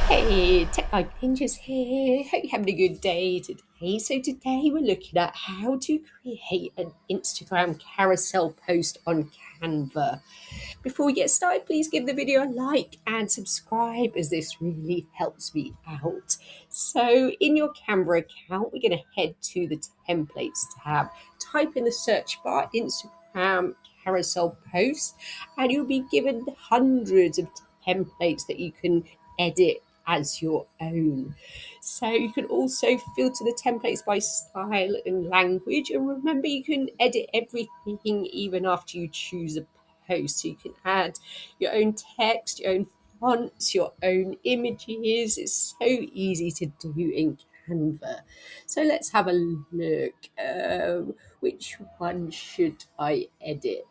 Hey, Tech Guide Ninjas here. Hope you're having a good day today. So today we're looking at how to create an Instagram carousel post on Canva. Before we get started, please give the video a like and subscribe as this really helps me out. So in your Canva account, we're going to head to the templates tab. Type in the search bar Instagram carousel post and you'll be given hundreds of templates that you can edit as your own. So you can also filter the templates by style and language. And remember, you can edit everything even after you choose a post. So you can add your own text, your own fonts, your own images. It's so easy to do in Canva. So let's have a look. Which one should I edit?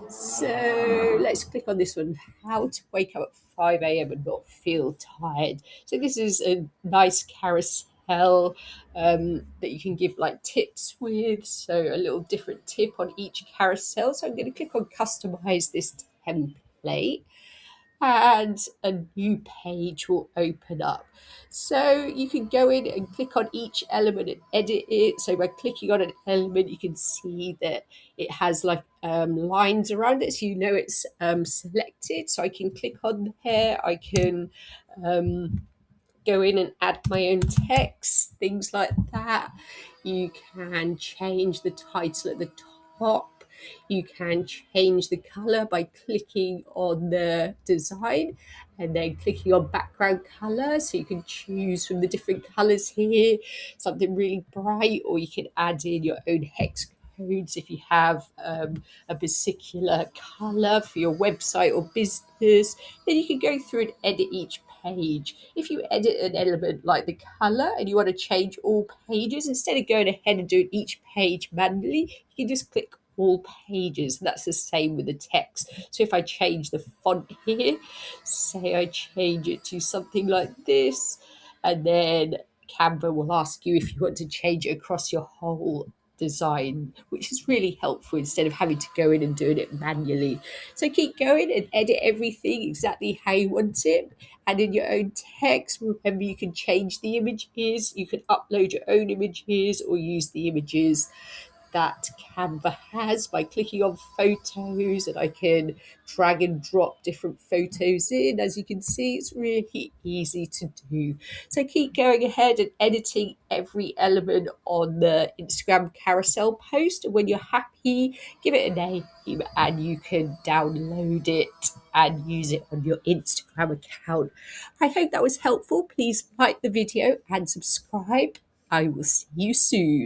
So let's click on this one, how to wake up at 5 a.m. and not feel tired. So this is a nice carousel that you can give like tips with. So a little different tip on each carousel. So I'm going to click on customize this template and a new page will open up. So you can go in and click on each element and edit it. So by clicking on an element, you can see that it has like lines around it, so you know it's selected. So I can click on there. I can go in and add my own text, things like that. You can change the title at the top. You can change the color by clicking on the design and then clicking on background color. So you can choose from the different colors here, something really bright, or you can add in your own hex codes if you have a particular color for your website or business. Then you can go through and edit each page. If you edit an element like the color and you want to change all pages, instead of going ahead and doing each page manually, you can just click all pages. That's the same with the text. So if I change the font here, say I change it to something like this, and then Canva will ask you if you want to change it across your whole design, which is really helpful instead of having to go in and doing it manually. So keep going and edit everything exactly how you want it. And in your own text, remember you can change the images, you can upload your own images or use the images that Canva has by clicking on photos, and I can drag and drop different photos in. As you can see, it's really easy to do. So keep going ahead and editing every element on the Instagram carousel post. And when you're happy, give it a name and you can download it and use it on your Instagram account. I hope that was helpful. Please like the video and subscribe. I will see you soon.